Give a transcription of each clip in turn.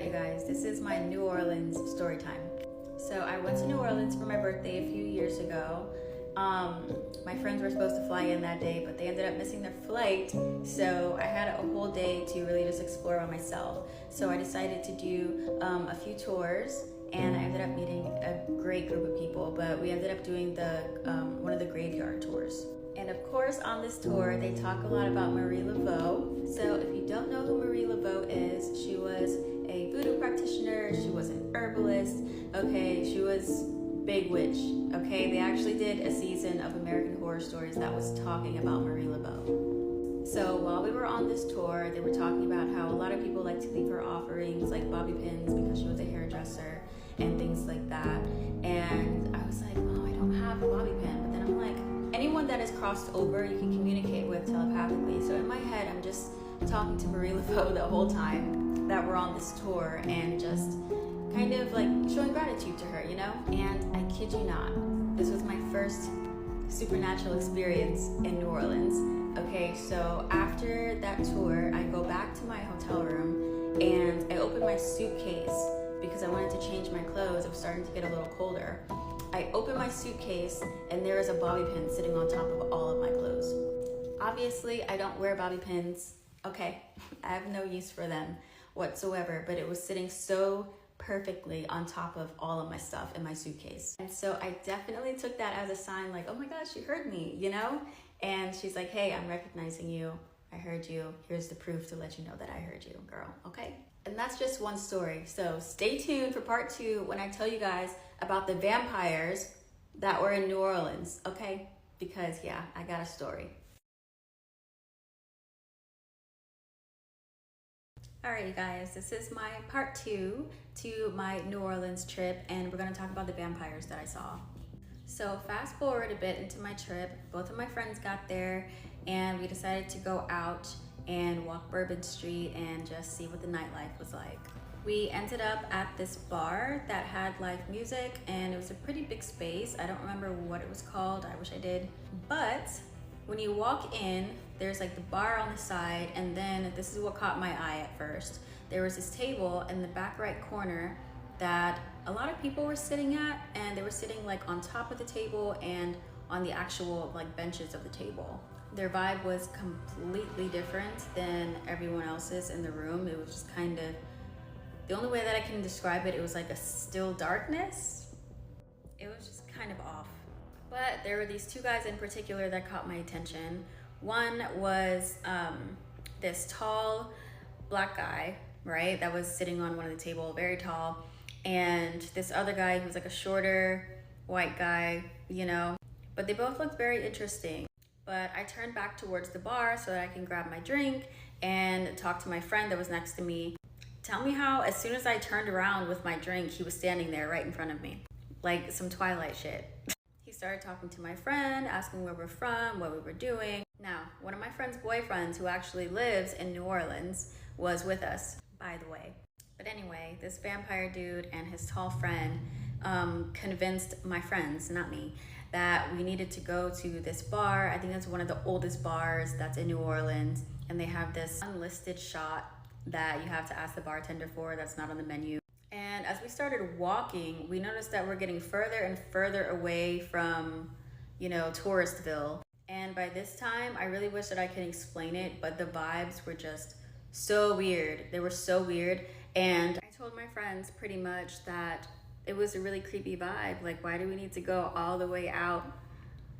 you guys, this is my New Orleans story time. So I went to New Orleans for my birthday a few years ago. My friends were supposed to fly in that day, but they ended up missing their flight. So I had a whole day to really just explore by myself. So I decided to do a few tours, and I ended up meeting a great group of people, but we ended up doing the one of the graveyard tours. And of course, on this tour, they talk a lot about Marie Laveau. So if you don't know who Marie Laveau is, she was a voodoo practitioner, she was an herbalist, okay, she was big witch, okay? They actually did a season of American Horror Stories that was talking about Marie Laveau. So while we were on this tour, they were talking about how a lot of people like to leave her offerings like bobby pins because she was a hairdresser and things like that. And I was like, oh, I don't have a bobby pin. But then I'm like, anyone that is crossed over, you can communicate with telepathically. So in my head, I'm just talking to Marie Laveau the whole time that we're on this tour and just kind of like showing gratitude to her, you know? And I kid you not, this was my first supernatural experience in New Orleans. Okay, so after that tour, I go back to my hotel room and I open my suitcase because I wanted to change my clothes. It was starting to get a little colder. I open my suitcase and there is a bobby pin sitting on top of all of my clothes. Obviously, I don't wear bobby pins. Okay, I have no use for them whatsoever, but it was sitting so perfectly on top of all of my stuff in my suitcase. And so I definitely took that as a sign like, oh my gosh, you heard me, you know? And she's like, hey, I'm recognizing you. I heard you. Here's the proof to let you know that I heard you, girl, okay? And that's just one story. So stay tuned for part 2 when I tell you guys about the vampires that were in New Orleans, okay? Because yeah, I got a story. All right, you guys, this is my part 2 to my New Orleans trip, and we're gonna talk about the vampires that I saw. So fast forward a bit into my trip, both of my friends got there and we decided to go out and walk Bourbon Street and just see what the nightlife was like. We ended up at this bar that had live music and it was a pretty big space. I don't remember what it was called, I wish I did. But when you walk in, there's like the bar on the side, and then this is what caught my eye at first. There was this table in the back right corner that a lot of people were sitting at, and they were sitting like on top of the table and on the actual like benches of the table. Their vibe was completely different than everyone else's in the room. It was just kind of, the only way that I can describe it, it was like a still darkness. It was just kind of off. But there were these 2 guys in particular that caught my attention. One was this tall black guy, right? That was sitting on one of the table, very tall. And this other guy who was like a shorter white guy, you know? But they both looked very interesting. But I turned back towards the bar so that I can grab my drink and talk to my friend that was next to me. Tell me how, as soon as I turned around with my drink, he was standing there right in front of me. Like some Twilight shit. He started talking to my friend, asking where we're from, what we were doing. Now, one of my friend's boyfriends, who actually lives in New Orleans, was with us, by the way. But anyway, this vampire dude and his tall friend convinced my friends, not me, that we needed to go to this bar. I think it's one of the oldest bars that's in New Orleans, and they have this unlisted shot that you have to ask the bartender for that's not on the menu. And as we started walking, we noticed that we're getting further and further away from, you know, Touristville. And by this time, I really wish that I could explain it, but the vibes were just so weird. They were so weird. And I told my friends pretty much that it was a really creepy vibe. Like, why do we need to go all the way out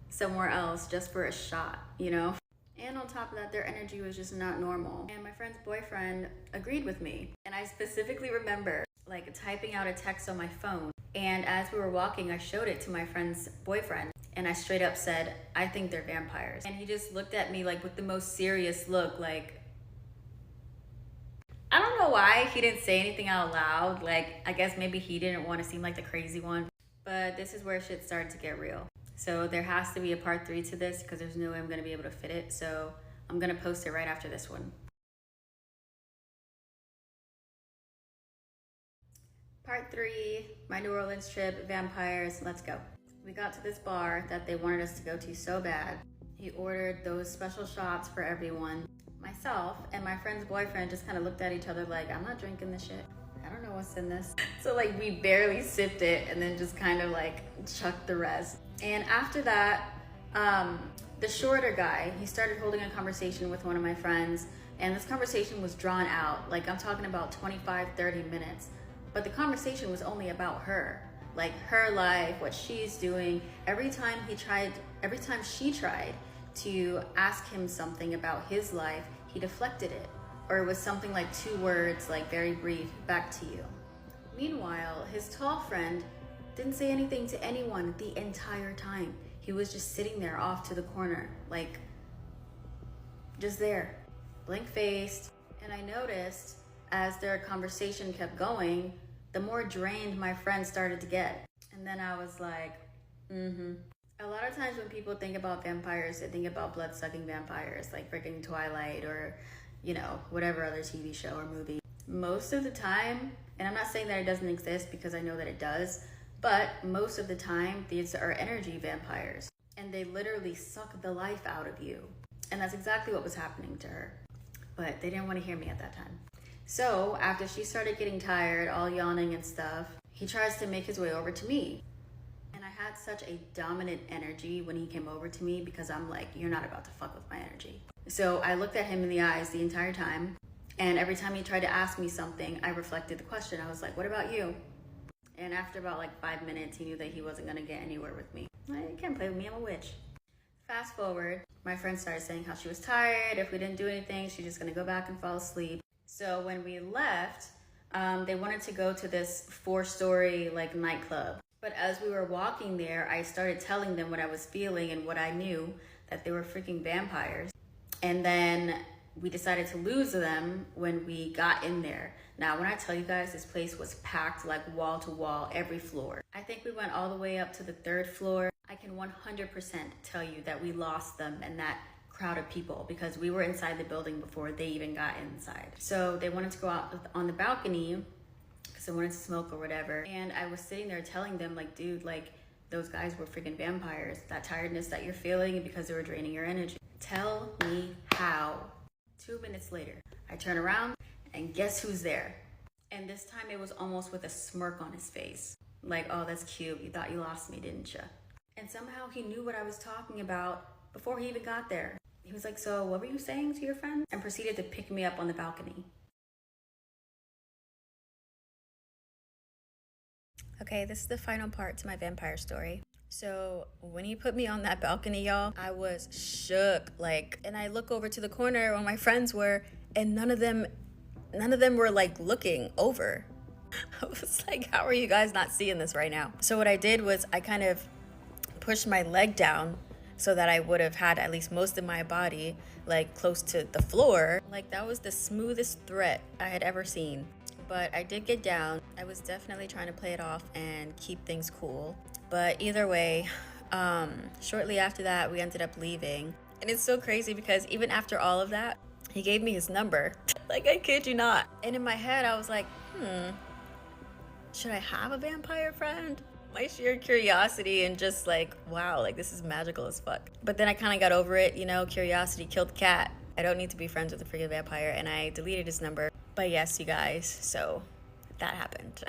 somewhere else just for a shot, you know? And on top of that, their energy was just not normal. And my friend's boyfriend agreed with me. And I specifically remember like typing out a text on my phone. And as we were walking, I showed it to my friend's boyfriend. And I straight up said, I think they're vampires. And he just looked at me like with the most serious look, like, I don't know why he didn't say anything out loud. Like, I guess maybe he didn't want to seem like the crazy one. But this is where shit started to get real. So there has to be a part 3 to this because there's no way I'm gonna be able to fit it. So I'm gonna post it right after this one. Part 3, my New Orleans trip, vampires, let's go. We got to this bar that they wanted us to go to so bad. He ordered those special shots for everyone. Myself and my friend's boyfriend just kind of looked at each other like, I'm not drinking this shit. I don't know what's in this. So like we barely sipped it and then just kind of like chucked the rest. And after that, the shorter guy, he started holding a conversation with one of my friends, and this conversation was drawn out. Like I'm talking about 25, 30 minutes. But the conversation was only about her. Like her life, what she's doing. Every time she tried to ask him something about his life, he deflected it. Or it was something like 2 words, like very brief, back to you. Meanwhile, his tall friend didn't say anything to anyone the entire time. He was just sitting there off to the corner, like just there, blank-faced. And I noticed as their conversation kept going, the more drained my friend started to get. And then I was like, A lot of times when people think about vampires, they think about blood-sucking vampires, like freaking Twilight or, you know, whatever other TV show or movie. Most of the time, and I'm not saying that it doesn't exist because I know that it does, but most of the time, these are energy vampires. And they literally suck the life out of you. And that's exactly what was happening to her. But they didn't want to hear me at that time. So after she started getting tired, all yawning and stuff, he tries to make his way over to me. And I had such a dominant energy when he came over to me because I'm like, you're not about to fuck with my energy. So I looked at him in the eyes the entire time. And every time he tried to ask me something, I reflected the question. I was like, what about you? And after about like 5 minutes, he knew that he wasn't gonna get anywhere with me. You can't play with me, I'm a witch. Fast forward, my friend started saying how she was tired. If we didn't do anything, she's just gonna go back and fall asleep. So when we left, they wanted to go to this 4-story like nightclub. But as we were walking there, I started telling them what I was feeling and what I knew, that they were freaking vampires. And then we decided to lose them when we got in there. Now, when I tell you guys, this place was packed like wall to wall, every floor. I think we went all the way up to the 3rd floor. I can 100% tell you that we lost them in that crowd of people because we were inside the building before they even got inside. So they wanted to go out on the balcony because they wanted to smoke or whatever. And I was sitting there telling them like, dude, like those guys were freaking vampires. That tiredness that you're feeling because they were draining your energy. Tell me how. 2 minutes later, I turn around and guess who's there? And this time it was almost with a smirk on his face. Like, oh, that's cute. You thought you lost me, didn't you? And somehow he knew what I was talking about before he even got there. He was like, so what were you saying to your friend? And proceeded to pick me up on the balcony. Okay, this is the final part to my vampire story. So when he put me on that balcony, y'all, I was shook. Like, and I look over to the corner where my friends were, and none of them were like looking over. I was like, how are you guys not seeing this right now? So what I did was I kind of pushed my leg down so that I would have had at least most of my body like close to the floor. Like that was the smoothest threat I had ever seen. But I did get down. I was definitely trying to play it off and keep things cool. But either way, shortly after that, we ended up leaving. And it's so crazy because even after all of that, he gave me his number. Like, I kid you not. And in my head, I was like, should I have a vampire friend? My sheer curiosity and just like, wow, like this is magical as fuck. But then I kind of got over it, you know, curiosity killed the cat. I don't need to be friends with a freaking vampire, and I deleted his number. But yes, you guys, so that happened.